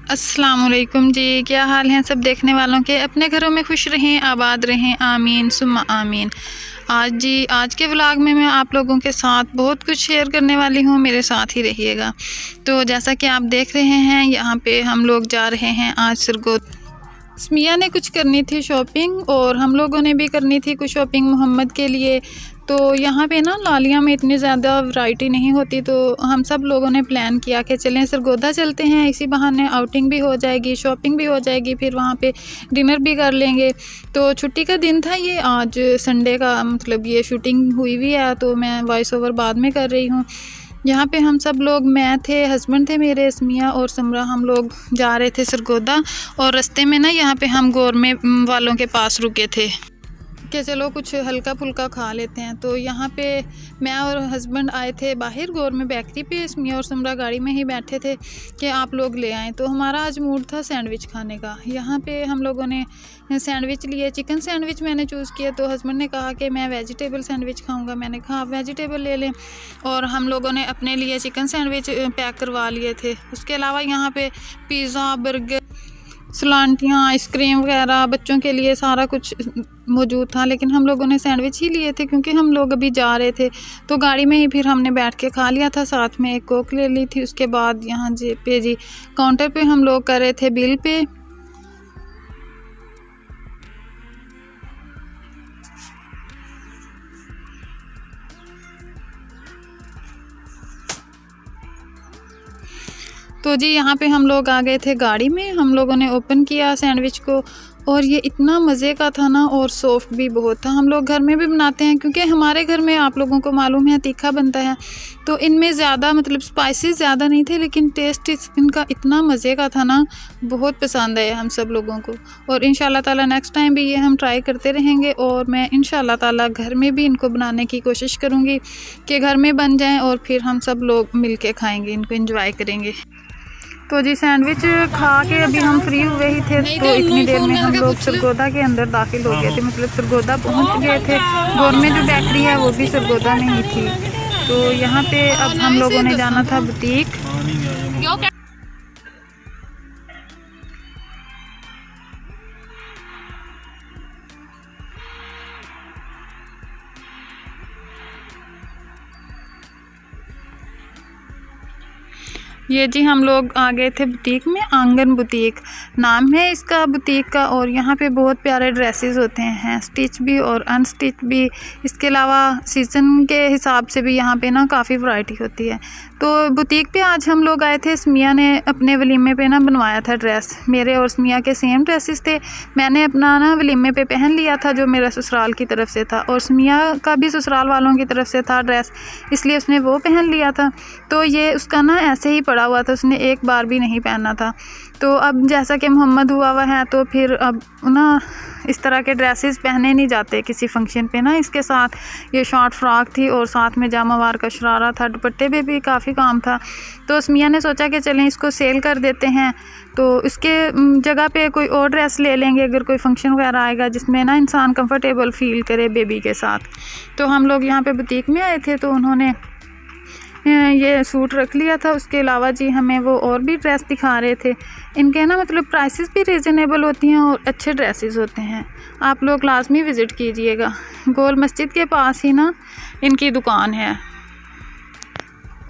अस्सलाम वालेकुम जी, क्या हाल हैं सब देखने वालों के। अपने घरों में खुश रहें, आबाद रहें, आमीन सुम्मा आमीन। आज के व्लॉग में मैं आप लोगों के साथ बहुत कुछ शेयर करने वाली हूँ, मेरे साथ ही रहिएगा। तो जैसा कि आप देख रहे हैं, यहाँ पे हम लोग जा रहे हैं आज सरगोदा। स्मिया ने कुछ करनी थी शॉपिंग और हम लोगों ने भी करनी थी कुछ शॉपिंग मोहम्मद के लिए। तो यहाँ पे ना लालिया में इतनी ज़्यादा वैरायटी नहीं होती, तो हम सब लोगों ने प्लान किया कि चलें सरगोदा चलते हैं, इसी बहाने आउटिंग भी हो जाएगी, शॉपिंग भी हो जाएगी, फिर वहाँ पे डिनर भी कर लेंगे। तो छुट्टी का दिन था ये, आज संडे का, मतलब ये शूटिंग हुई हुई है, तो मैं वॉइस ओवर बाद में कर रही हूँ। यहाँ पे हम सब लोग, मैं थे, हस्बैंड थे मेरे, स्मिया और समरा, हम लोग जा रहे थे सरगोदा। और रास्ते में ना यहाँ पे हम गोरमे वालों के पास रुके थे कि चलो कुछ हल्का फुल्का खा लेते हैं। तो यहाँ पे मैं और हस्बैंड आए थे बाहर गोरमे बेकरी पे, स्मिया और समरा गाड़ी में ही बैठे थे कि आप लोग ले आएँ। तो हमारा आज मूड था सैंडविच खाने का। यहाँ पे हम लोगों ने सैंडविच लिए, चिकन सैंडविच मैंने चूज़ किया। तो हस्बैंड ने कहा कि मैं वेजिटेबल सैंडविच खाऊंगा, मैंने कहा आप वेजिटेबल ले लें। और हम लोगों ने अपने लिए चिकन सैंडविच पैक करवा लिए थे। उसके अलावा यहाँ पे पिज़्ज़ा, बर्गर, सलांटियाँ, आइसक्रीम वगैरह बच्चों के लिए सारा कुछ मौजूद था, लेकिन हम लोगों ने सैंडविच ही लिए थे क्योंकि हम लोग अभी जा रहे थे। तो गाड़ी में ही फिर हमने बैठ के खा लिया था, साथ में एक कोक ले ली थी। उसके बाद यहाँ जी काउंटर पे हम लोग कर रहे थे बिल पे। तो जी यहाँ पे हम लोग आ गए थे गाड़ी में, हम लोगों ने ओपन किया सैंडविच को और ये इतना मज़े का था ना, और सॉफ्ट भी बहुत था। हम लोग घर में भी बनाते हैं क्योंकि हमारे घर में आप लोगों को मालूम है तीखा बनता है, तो इनमें ज़्यादा मतलब स्पाइसेस ज़्यादा नहीं थे, लेकिन टेस्ट इनका इतना मज़े का था ना, बहुत पसंद आया हम सब लोगों को। और इंशाल्लाह ताला नेक्स्ट टाइम भी ये हम ट्राई करते रहेंगे, और मैं इंशाल्लाह ताला घर में भी इनको बनाने की कोशिश करूँगी कि घर में बन जाएँ और फिर हम सब लोग मिल के खाएँगे, इनको इंजॉय करेंगे। तो जी सैंडविच खा के अभी हम फ्री हुए ही थे, तो इतनी देर में हम लोग सरगोदा के अंदर दाखिल हो गए थे, मतलब सरगोदा पहुंच गए थे। गोरमे जो बेकरी है वो भी सरगोदा में ही थी। तो यहाँ पे अब हम लोगों ने जाना था बुटीक। ये जी हम लोग आ गए थे बुटीक में, आंगन बुटीक नाम है इसका बुटीक का। और यहाँ पे बहुत प्यारे ड्रेसेस होते हैं, स्टिच भी और अनस्टिच भी। इसके अलावा सीज़न के हिसाब से भी यहाँ पे ना काफ़ी वैरायटी होती है। तो बुटीक पे आज हम लोग आए थे। स्मिया ने अपने वलीमे पे ना बनवाया था ड्रेस, मेरे और स्मिया के सेम ड्रेसेस थे। मैंने अपना ना वलीमे पे पहन लिया था जो मेरा ससुराल की तरफ से था, और स्मिया का भी ससुराल वालों की तरफ से था ड्रेस, इसलिए उसने वो पहन लिया था। तो ये उसका ना ऐसे ही पड़ा हुआ था, उसने एक बार भी नहीं पहना था। तो अब जैसा कि मोहम्मद हुआ है, तो फिर अब ना इस तरह के ड्रेसेस पहने नहीं जाते किसी फंक्शन पे ना। इसके साथ ये शॉर्ट फ्रॉक थी और साथ में जामावार का शरारा था, दुपट्टे पे भी काफ़ी काम था। तो स्मिया ने सोचा कि चलें इसको सेल कर देते हैं, तो इसके जगह पे कोई और ड्रेस ले लेंगे अगर कोई फंक्शन वगैरह आएगा जिसमें ना इंसान कंफर्टेबल फील करे बेबी के साथ। तो हम लोग यहाँ पे बुटीक में आए थे, तो उन्होंने ये सूट रख लिया था। उसके अलावा जी हमें वो और भी ड्रेस दिखा रहे थे। इनके ना मतलब प्राइसेस भी रीज़नेबल होती हैं और अच्छे ड्रेसेस होते हैं। आप लोग लाजमी विज़िट कीजिएगा। गोल मस्जिद के पास ही ना इनकी दुकान है।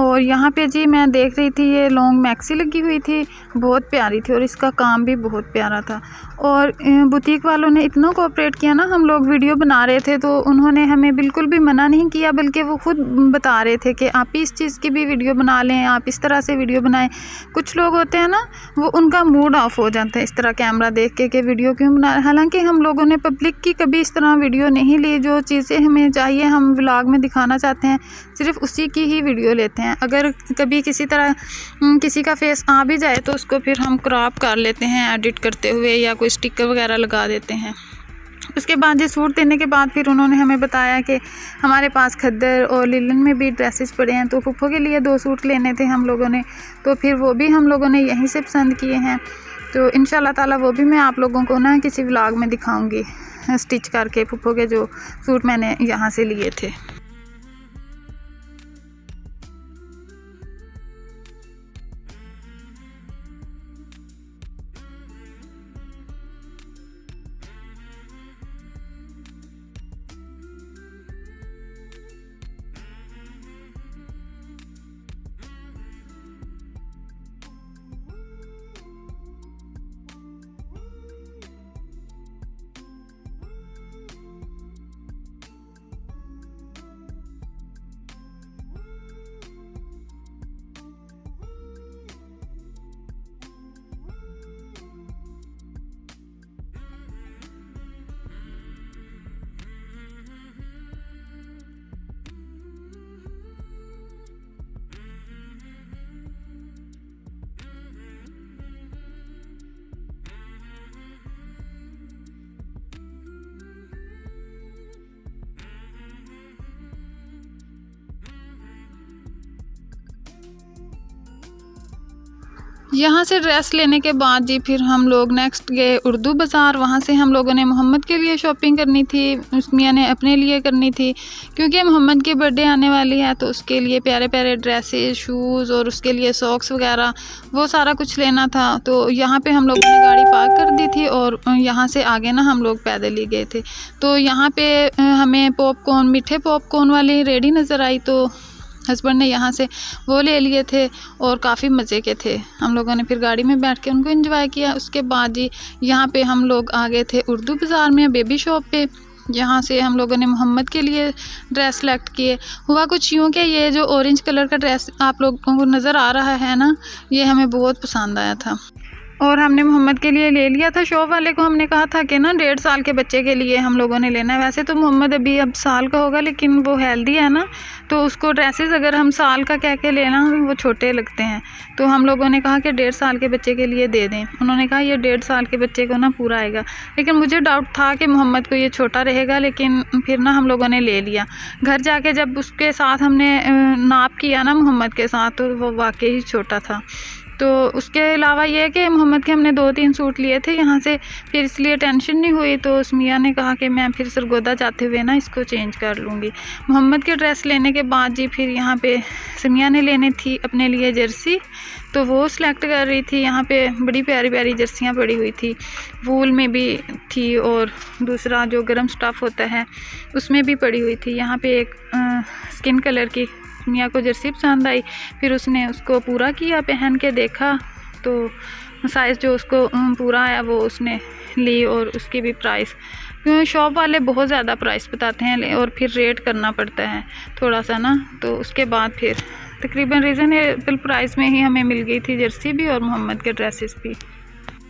और यहाँ पे जी मैं देख रही थी ये लॉन्ग मैक्सी लगी हुई थी, बहुत प्यारी थी और इसका काम भी बहुत प्यारा था। और बुटीक वालों ने इतना कोऑपरेट किया ना, हम लोग वीडियो बना रहे थे तो उन्होंने हमें बिल्कुल भी मना नहीं किया, बल्कि वो खुद बता रहे थे कि आप इस चीज़ की भी वीडियो बना लें, आप इस तरह से वीडियो बनाएं। कुछ लोग होते हैं ना, वो उनका मूड ऑफ हो जाता है इस तरह कैमरा देख के कि वीडियो क्यों बना रहे। हालांकि हम लोगों ने पब्लिक की कभी इस तरह वीडियो नहीं ली, जो चीज़ें हमें चाहिए हम व्लॉग में दिखाना चाहते हैं सिर्फ उसी की ही वीडियो लेते हैं। अगर कभी किसी तरह किसी का फेस आ भी जाए तो उसको फिर हम क्रॉप कर लेते हैं एडिट करते हुए, या कोई स्टिकर वगैरह लगा देते हैं। उसके बाद ये सूट देने के बाद फिर उन्होंने हमें बताया कि हमारे पास खद्दर और लिलन में भी ड्रेसेस पड़े हैं, तो फुफ्फो के लिए 2 सूट लेने थे हम लोगों ने, तो फिर वो भी हम लोगों ने यहीं से पसंद किए हैं। तो इंशाल्लाह ताला वो भी मैं आप लोगों को ना किसी व्लॉग में दिखाऊंगी, स्टिच करके फुफ्फो के जो सूट मैंने यहाँ से लिए थे। यहाँ से ड्रेस लेने के बाद जी फिर हम लोग नेक्स्ट गए उर्दू बाज़ार। वहाँ से हम लोगों ने मोहम्मद के लिए शॉपिंग करनी थी, उस्मिया ने अपने लिए करनी थी क्योंकि मोहम्मद की बर्थडे आने वाली है, तो उसके लिए प्यारे प्यारे ड्रेसेस, शूज़ और उसके लिए सॉक्स वगैरह वो सारा कुछ लेना था। तो यहाँ पे हम लोगों ने गाड़ी पार्क कर दी थी और यहाँ से आगे ना हम लोग पैदल ही गए थे। तो यहाँ पे हमें पॉपकॉर्न, मीठे पॉपकॉर्न वाली रेडी नज़र आई, तो हस्बैंड ने यहाँ से वो ले लिए थे और काफ़ी मज़े के थे। हम लोगों ने फिर गाड़ी में बैठ के उनको एंजॉय किया। उसके बाद जी यहाँ पे हम लोग आ गए थे उर्दू बाज़ार में बेबी शॉप पे। यहाँ से हम लोगों ने मोहम्मद के लिए ड्रेस सेलेक्ट किए। हुआ कुछ यूँ कि ये जो ऑरेंज कलर का ड्रेस आप लोगों को नज़र आ रहा है ना, ये हमें बहुत पसंद आया था और हमने मोहम्मद के लिए ले लिया था। शॉप वाले को हमने कहा था कि ना 1.5 साल के बच्चे के लिए हम लोगों ने लेना है। वैसे तो मोहम्मद अभी अब साल का होगा, लेकिन वो हेल्दी है ना, तो उसको ड्रेसेस अगर हम साल का कह के लेना वो छोटे लगते हैं। तो हम लोगों ने कहा कि 1.5 साल के बच्चे के लिए दे दें। उन्होंने कहा ये 1.5 साल के बच्चे को ना पूरा आएगा, लेकिन मुझे डाउट था कि मोहम्मद को ये छोटा रहेगा, लेकिन फिर ना हम लोगों ने ले लिया। घर जाके जब उसके साथ हमने नाप किया ना मोहम्मद के साथ, तो वो वाकई ही छोटा था। तो उसके अलावा ये है कि मोहम्मद के हमने 2-3 सूट लिए थे यहाँ से, फिर इसलिए टेंशन नहीं हुई। तो उस्मिया ने कहा कि मैं फिर सरगोदा जाते हुए ना इसको चेंज कर लूँगी। मोहम्मद के ड्रेस लेने के बाद जी फिर यहाँ पे समिया ने लेनी थी अपने लिए जर्सी, तो वो सिलेक्ट कर रही थी। यहाँ पे बड़ी प्यारी प्यारी जर्सियाँ पड़ी हुई थी, वूल में भी थी और दूसरा जो गर्म स्टफ़ होता है उसमें भी पड़ी हुई थी। यहाँ पे एक स्किन कलर की मिया को जर्सी पसंद आई, फिर उसने उसको पूरा किया, पहन के देखा तो साइज़ जो उसको पूरा आया वो उसने ली। और उसकी भी प्राइस, क्योंकि शॉप वाले बहुत ज़्यादा प्राइस बताते हैं और फिर रेट करना पड़ता है थोड़ा सा ना, तो उसके बाद फिर तकरीबन रीज़नेबल प्राइस में ही हमें मिल गई थी जर्सी भी और मोहम्मद के ड्रेसेस भी।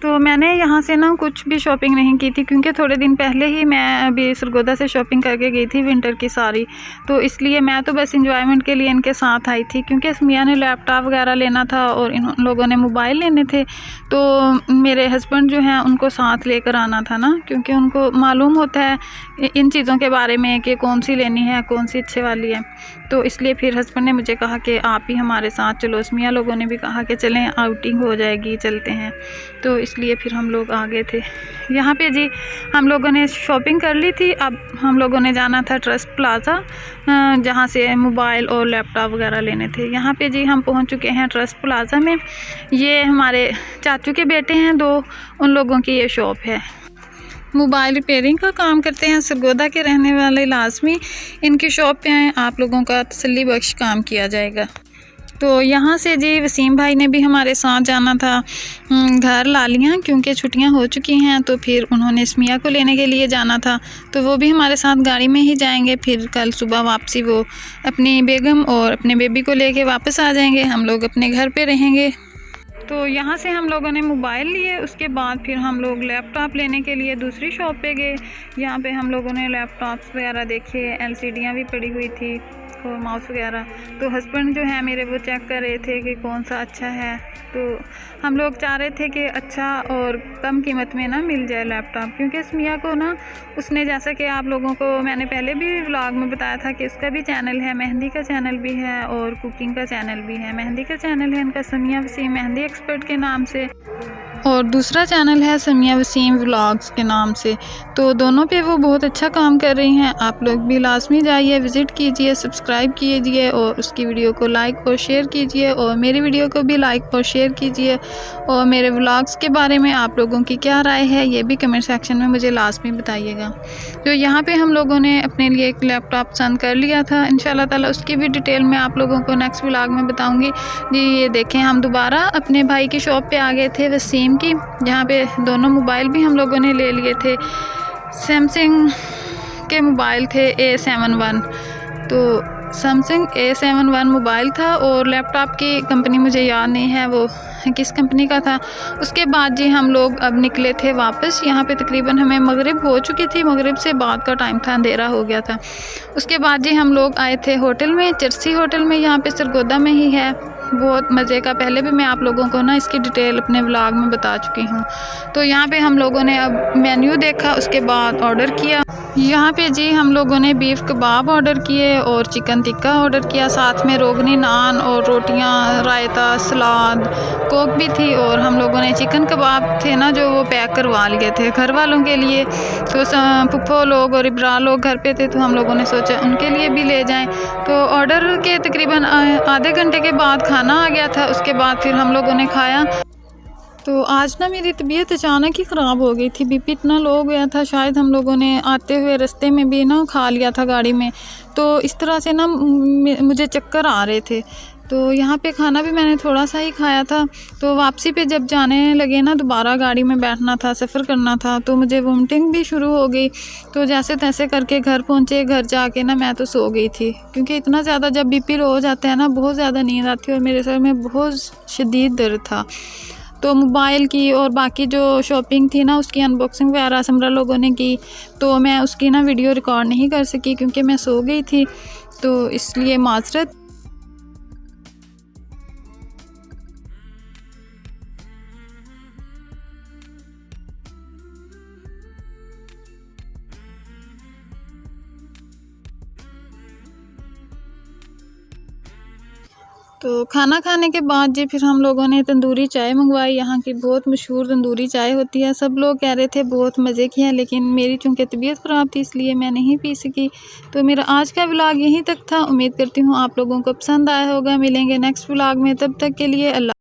तो मैंने यहाँ से ना कुछ भी शॉपिंग नहीं की थी क्योंकि थोड़े दिन पहले ही मैं अभी सरगोदा से शॉपिंग करके गई थी विंटर की सारी, तो इसलिए मैं तो बस इंजॉयमेंट के लिए इनके साथ आई थी क्योंकि मियाँ ने लैपटॉप वगैरह लेना था और इन लोगों ने मोबाइल लेने थे। तो मेरे हस्बैंड जो हैं उनको साथ लेकर आना था ना, क्योंकि उनको मालूम होता है इन चीज़ों के बारे में कि कौन सी लेनी है, कौन सी अच्छे वाली है। तो इसलिए फिर हस्बैंड ने मुझे कहा कि आप ही हमारे साथ चलो। मियाँ लोगों ने भी कहा कि चलें, आउटिंग हो जाएगी, चलते हैं। तो इसलिए फिर हम लोग आ गए थे। यहाँ पे जी हम लोगों ने शॉपिंग कर ली थी। अब हम लोगों ने जाना था ट्रस्ट प्लाज़ा, जहाँ से मोबाइल और लैपटॉप वगैरह लेने थे। यहाँ पे जी हम पहुँच चुके हैं ट्रस्ट प्लाज़ा में। ये हमारे चाचू के बेटे हैं 2, उन लोगों की ये शॉप है। मोबाइल रिपेयरिंग का काम करते हैं, सरगोदा के रहने वाले लाजमी इनकी शॉप पे आएँ, आप लोगों का तसल्ली बख्श काम किया जाएगा। तो यहाँ से जी वसीम भाई ने भी हमारे साथ जाना था घर लालियाँ, क्योंकि छुट्टियाँ हो चुकी हैं, तो फिर उन्होंने स्मिया को लेने के लिए जाना था, तो वो भी हमारे साथ गाड़ी में ही जाएंगे। फिर कल सुबह वापसी वो अपनी बेगम और अपने बेबी को लेके वापस आ जाएंगे, हम लोग अपने घर पे रहेंगे। तो यहाँ से हम लोगों ने मोबाइल लिए, उसके बाद फिर हम लोग लैपटॉप लेने के लिए दूसरी शॉप पे गए। यहाँ पे हम लोगों ने लैपटॉप्स वगैरह देखे, LCDयाँ भी पड़ी हुई थी और माउस वगैरह। तो हस्बैंड जो है मेरे वो चेक कर रहे थे कि कौन सा अच्छा है। तो हम लोग चाह रहे थे कि अच्छा और कम कीमत में ना मिल जाए लैपटॉप, क्योंकि स्मिया को ना उसने, जैसा कि आप लोगों को मैंने पहले भी व्लॉग में बताया था कि उसका भी चैनल है, मेहंदी का चैनल भी है और कुकिंग का चैनल भी है। मेहंदी का चैनल है इनका समिया वसीम मेहंदी एक्सपर्ट के नाम से, और दूसरा चैनल है समिया वसीम व्लॉग्स के नाम से। तो दोनों पे वो बहुत अच्छा काम कर रही हैं। आप लोग भी लाजमी जाइए, विज़िट कीजिए, सब्सक्राइब कीजिए और उसकी वीडियो को लाइक और शेयर कीजिए, और मेरी वीडियो को भी लाइक और शेयर कीजिए। और मेरे व्लॉग्स के बारे में आप लोगों की क्या राय है ये भी कमेंट सेक्शन में मुझे लाजमी बताइएगा। तो यहाँ पे हम लोगों ने अपने लिए एक लैपटॉप पसंद कर लिया था। इंशाल्लाह ताला उसकी भी डिटेल मैं आप लोगों को नेक्स्ट व्लॉग में बताऊँगी जी। ये देखें, हम दोबारा अपने भाई की शॉप पर आ गए थे वसीम की, जहाँ पे दोनों मोबाइल भी हम लोगों ने ले लिए थे। सैमसंग के मोबाइल थे A71, तो सैमसंग A71 मोबाइल था और लैपटॉप की कंपनी मुझे याद नहीं है वो किस कंपनी का था। उसके बाद जी हम लोग अब निकले थे वापस। यहाँ पे तकरीबन हमें मगरिब हो चुकी थी, मगरिब से बाद का टाइम था, अंधेरा हो गया था। उसके बाद जी हम लोग आए थे होटल में, चर्सी होटल में, यहाँ पे सरगोदा में ही है। बहुत मज़े का। पहले भी मैं आप लोगों को ना इसकी डिटेल अपने व्लॉग में बता चुकी हूँ। तो यहाँ पे हम लोगों ने अब मेन्यू देखा, उसके बाद ऑर्डर किया। यहाँ पे जी हम लोगों ने बीफ कबाब ऑर्डर किए और चिकन टिक्का ऑर्डर किया, साथ में रोगनी नान और रोटियाँ, रायता, सलाद, कोक भी थी। और हम लोगों ने चिकन कबाब थे ना जो वो पैक करवा लिए थे घर वालों के लिए। तो पुप्पो लोग और इब्रा लोग घर पे थे, तो हम लोगों ने सोचा उनके लिए भी ले जाएं। तो ऑर्डर के तकरीबन आधे घंटे के बाद खाना आ गया था। उसके बाद फिर हम लोगों ने खाया। तो आज ना मेरी तबीयत अचानक ही ख़राब हो गई थी, बीपी इतना लो हो गया था। शायद हम लोगों ने आते हुए रास्ते में भी ना खा लिया था गाड़ी में, तो इस तरह से ना मुझे चक्कर आ रहे थे। तो यहाँ पे खाना भी मैंने थोड़ा सा ही खाया था। तो वापसी पे जब जाने लगे ना, दोबारा गाड़ी में बैठना था, सफ़र करना था, तो मुझे वोमिटिंग भी शुरू हो गई। तो जैसे तैसे करके घर पहुँचे। घर जाके ना मैं तो सो गई थी, क्योंकि इतना ज़्यादा जब बीपी लो हो जाता है ना, बहुत ज़्यादा नींद आती है और मेरे सर में बहुत शदीद दर्द था। तो मोबाइल की और बाकी जो शॉपिंग थी ना, उसकी अनबॉक्सिंग वगैरह समरा लोगों ने की, तो मैं उसकी ना वीडियो रिकॉर्ड नहीं कर सकी क्योंकि मैं सो गई थी, तो इसलिए माजरत। तो खाना खाने के बाद जी फिर हम लोगों ने तंदूरी चाय मंगवाई। यहाँ की बहुत मशहूर तंदूरी चाय होती है। सब लोग कह रहे थे बहुत मज़े की है, लेकिन मेरी चूँकि तबीयत ख़राब थी इसलिए मैं नहीं पी सकी। तो मेरा आज का व्लॉग यहीं तक था। उम्मीद करती हूँ आप लोगों को पसंद आया होगा। मिलेंगे नेक्स्ट व्लॉग में, तब तक के लिए अल्लाह।